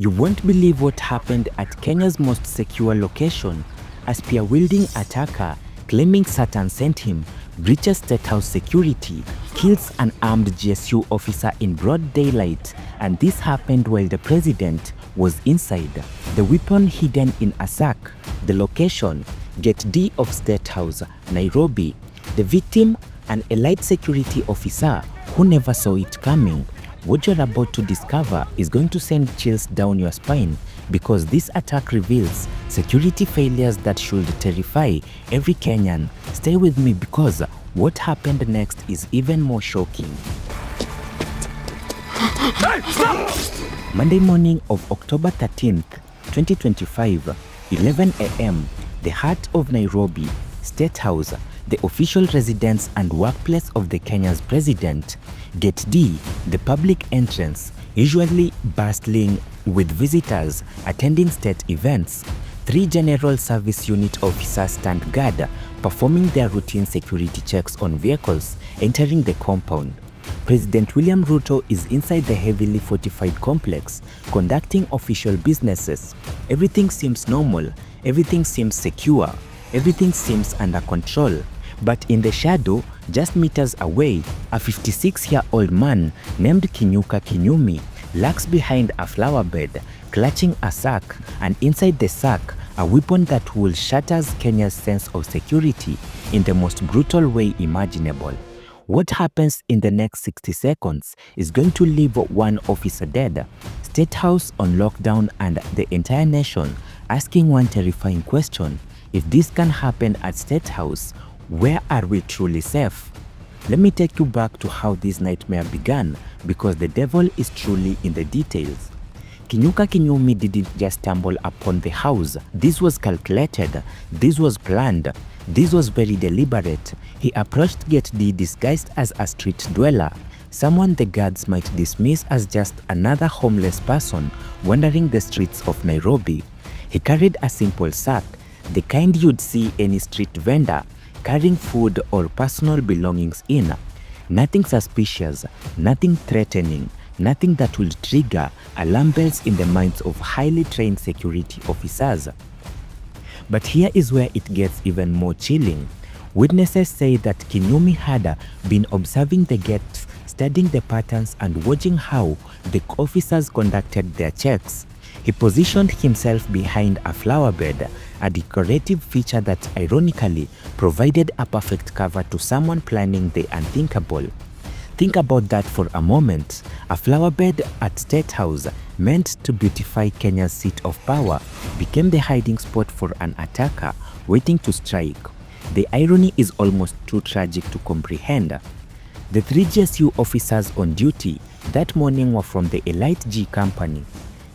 You won't believe what happened at Kenya's most secure location. A spear-wielding attacker claiming Satan sent him breaches State House security, kills an armed GSU officer in broad daylight, and this happened while the president was inside. The weapon hidden in a sack. The location, Gate D of State House, Nairobi. The victim, an elite security officer who never saw it coming. What you're about to discover is going to send chills down your spine because this attack reveals security failures that should terrify every Kenyan. Stay with me because what happened next is even more shocking. Hey, stop! Monday morning of October 13th, 2025, 11 a.m., the heart of Nairobi, State House, the official residence and workplace of the Kenya's president. Gate D, the public entrance, usually bustling with visitors attending state events. 3 General Service Unit officers stand guard, performing their routine security checks on vehicles entering the compound. President William Ruto is inside the heavily fortified complex, conducting official businesses. Everything seems normal, everything seems secure, everything seems under control. But in the shadow, just meters away, a 56-year-old man named Kinyuka Kinyumi lurks behind a flower bed, clutching a sack, and inside the sack, a weapon that will shatter Kenya's sense of security in the most brutal way imaginable. What happens in the next 60 seconds is going to leave one officer dead, State House on lockdown, and the entire nation asking one terrifying question: if this can happen at State House, where are we truly safe? Let me take you back to how this nightmare began, because the devil is truly in the details. Kinyuka Kinyumi didn't just stumble upon the house. This was calculated, this was planned, this was very deliberate. He approached Gate D disguised as a street dweller, someone the guards might dismiss as just another homeless person wandering the streets of Nairobi. He carried a simple sack, the kind you'd see any street vendor carrying food or personal belongings in. Nothing suspicious, nothing threatening, nothing that will trigger alarm bells in the minds of highly trained security officers. But here is where it gets even more chilling. Witnesses say that Kinyumi had been observing the gates, studying the patterns and watching how the officers conducted their checks. He positioned himself behind a flower bed, a decorative feature that ironically provided a perfect cover to someone planning the unthinkable. Think about that for a moment. A flower bed at State House, meant to beautify Kenya's seat of power, became the hiding spot for an attacker waiting to strike. The irony is almost too tragic to comprehend. The 3 GSU officers on duty that morning were from the Elite G Company,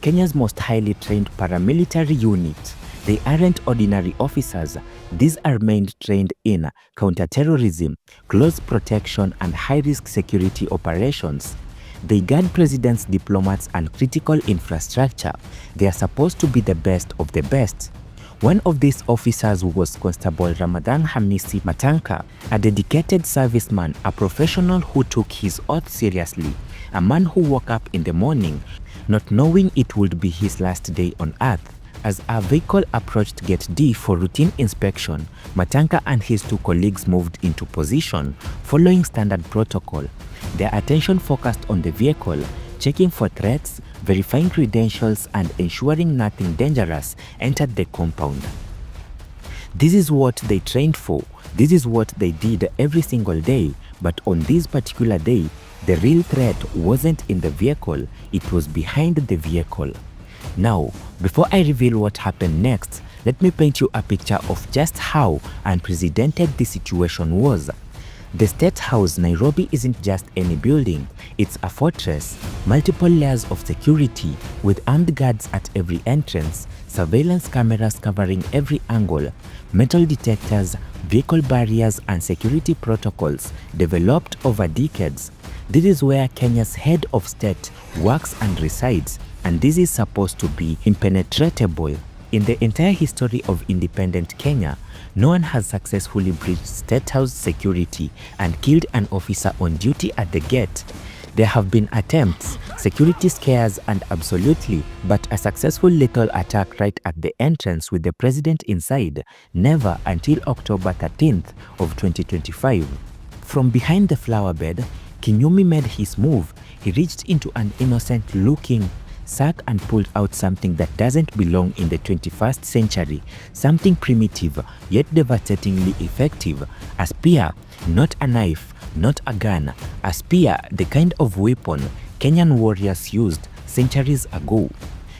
Kenya's most highly trained paramilitary unit. They aren't ordinary officers. These are men trained in counterterrorism, close protection, and high-risk security operations. They guard presidents, diplomats, and critical infrastructure. They are supposed to be the best of the best. One of these officers was Constable Ramadan Hamisi Matanka, a dedicated serviceman, a professional who took his oath seriously, a man who woke up in the morning not knowing it would be his last day on earth. As our vehicle approached Gate D for routine inspection, Matanka and his 2 colleagues moved into position, following standard protocol. Their attention focused on the vehicle, checking for threats, verifying credentials, and ensuring nothing dangerous entered the compound. This is what they trained for. This is what they did every single day. But on this particular day, the real threat wasn't in the vehicle, it was behind the vehicle. Now, before I reveal what happened next, let me paint you a picture of just how unprecedented the situation was. The State House, Nairobi, isn't just any building, it's a fortress, multiple layers of security with armed guards at every entrance, surveillance cameras covering every angle, metal detectors, vehicle barriers, and security protocols developed over decades. This is where Kenya's head of state works and resides, and this is supposed to be impenetrable. In the entire history of independent Kenya, no one has successfully breached State House security and killed an officer on duty at the gate. There have been attempts, security scares and absolutely, but a successful lethal attack right at the entrance with the president inside, never until October 13th of 2025. From behind the flower bed, Kinyumi made his move. He reached into an innocent-looking sack and pulled out something that doesn't belong in the 21st century, something primitive yet devastatingly effective, a spear, not a knife, not a gun, a spear, the kind of weapon Kenyan warriors used centuries ago.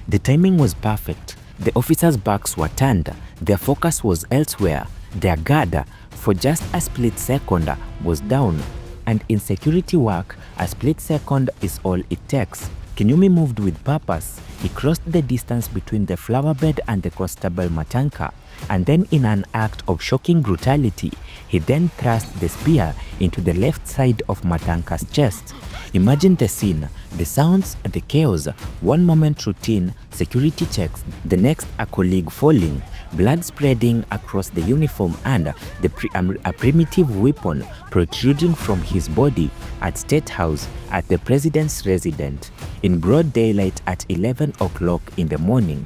The timing was perfect. The officers' backs were turned, their focus was elsewhere, their guard, for just a split second, was down. And in security work, a split second is all it takes. Kinyumi moved with purpose. He crossed the distance between the flower bed and the Constable Matanka, and then in an act of shocking brutality, he then thrust the spear into the left side of Matanka's chest. Imagine the scene, the sounds, the chaos, one moment routine, security checks, the next a colleague falling, blood spreading across the uniform and a primitive weapon protruding from his body at State House at the president's residence in broad daylight at 11 o'clock in the morning.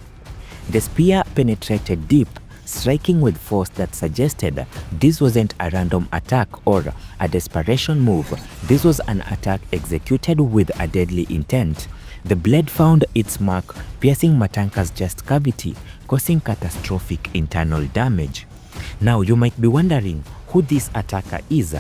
The spear penetrated deep, striking with force that suggested this wasn't a random attack or a desperation move. This was an attack executed with a deadly intent. The blade found its mark, piercing Matanka's chest cavity, causing catastrophic internal damage. Now you might be wondering who this attacker is.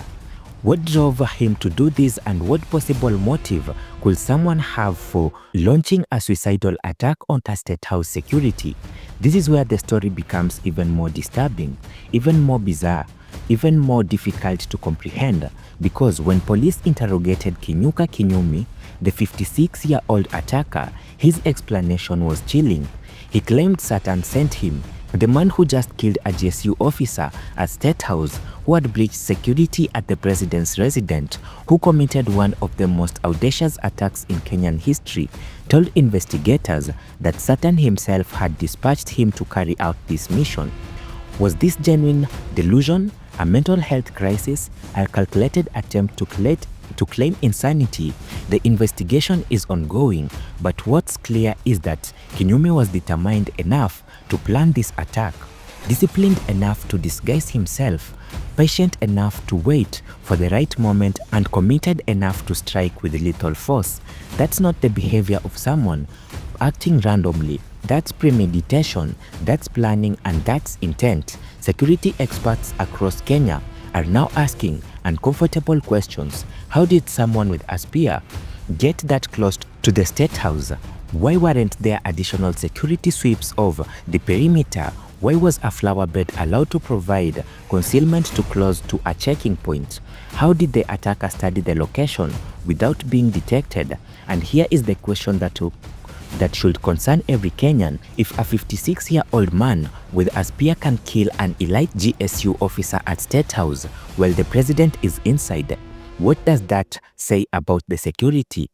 What drove him to do this and what possible motive could someone have for launching a suicidal attack on State House security? This is where the story becomes even more disturbing, even more bizarre, even more difficult to comprehend, because when police interrogated Kinyuka Kinyumi, the 56-year-old attacker, his explanation was chilling. He claimed Satan sent him, the man who just killed a GSU officer at State House, who had breached security at the president's residence, who committed one of the most audacious attacks in Kenyan history, told investigators that Satan himself had dispatched him to carry out this mission. Was this genuine delusion, a mental health crisis, a calculated attempt to claim insanity? The investigation is ongoing, but what's clear is that Kinyumi was determined enough to plan this attack, disciplined enough to disguise himself, patient enough to wait for the right moment, and committed enough to strike with lethal force. That's not the behavior of someone acting randomly. That's premeditation, that's planning, and that's intent. Security experts across Kenya are now asking uncomfortable questions. How did someone with a spear get that close to the State House? Why weren't there additional security sweeps of the perimeter? Why was a flower bed allowed to provide concealment too close to a checking point? How did the attacker study the location without being detected? And here is the question that should concern every Kenyan. If a 56-year-old man with a spear can kill an elite GSU officer at State House while the president is inside, what does that say about the security?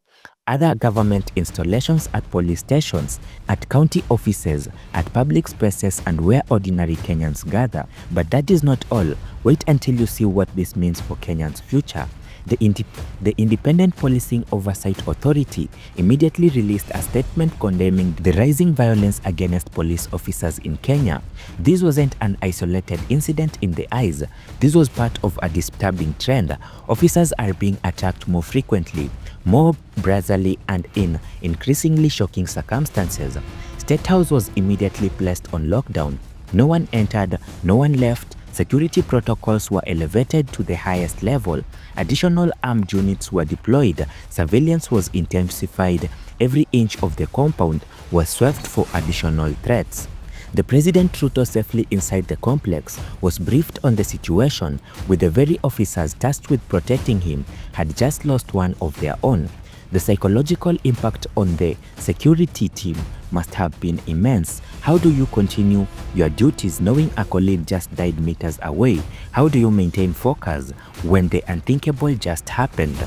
Other government installations, at police stations, at county offices, at public spaces, and where ordinary Kenyans gather. But that is not all. Wait until you see what this means for Kenyans' future. The Independent Policing Oversight Authority immediately released a statement condemning the rising violence against police officers in Kenya. This wasn't an isolated incident in the eyes. This was part of a disturbing trend. Officers are being attacked more frequently, more brazenly, and in increasingly shocking circumstances. State House was immediately placed on lockdown. No one entered, no one left. Security protocols were elevated to the highest level. Additional armed units were deployed. Surveillance was intensified. Every inch of the compound was swept for additional threats. The president, Ruto, safely inside the complex, was briefed on the situation, with the very officers tasked with protecting him had just lost one of their own. The psychological impact on the security team must have been immense. How do you continue your duties knowing a colleague just died meters away? How do you maintain focus when the unthinkable just happened?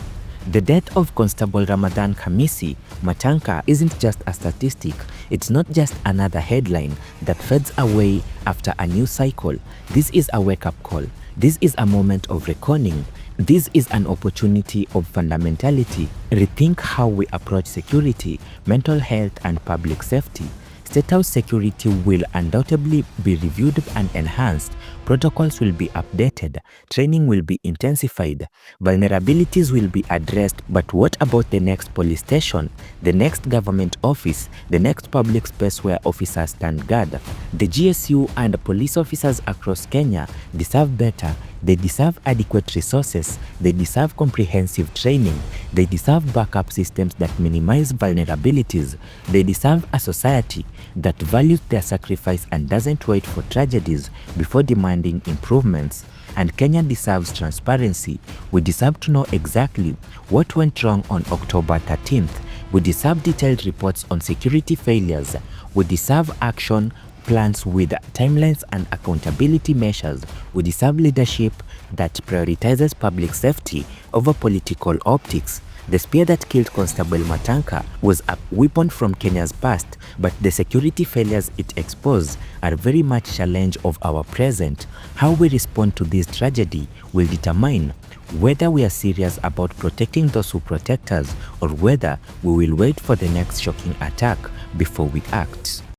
The death of Constable Ramadan Khamisi Matanka isn't just a statistic. It's not just another headline that fades away after a new cycle. This is a wake-up call. This is a moment of reckoning. This is an opportunity of fundamentality. Rethink how we approach security, mental health, and public safety. State House security will undoubtedly be reviewed and enhanced. Protocols will be updated. Training will be intensified. Vulnerabilities will be addressed. But what about the next police station, the next government office, the next public space where officers stand guard? The GSU and police officers across Kenya deserve better. They deserve adequate resources. They deserve comprehensive training. They deserve backup systems that minimize vulnerabilities. They deserve a society that values their sacrifice and doesn't wait for tragedies before demanding improvements. And Kenya deserves transparency. We deserve to know exactly what went wrong on October 13th. We deserve detailed reports on security failures. We deserve action plans with timelines and accountability measures. We deserve leadership that prioritizes public safety over political optics. The spear that killed Constable Matanka was a weapon from Kenya's past, but the security failures it exposed are very much a challenge of our present. How we respond to this tragedy will determine whether we are serious about protecting those who protect us or whether we will wait for the next shocking attack before we act.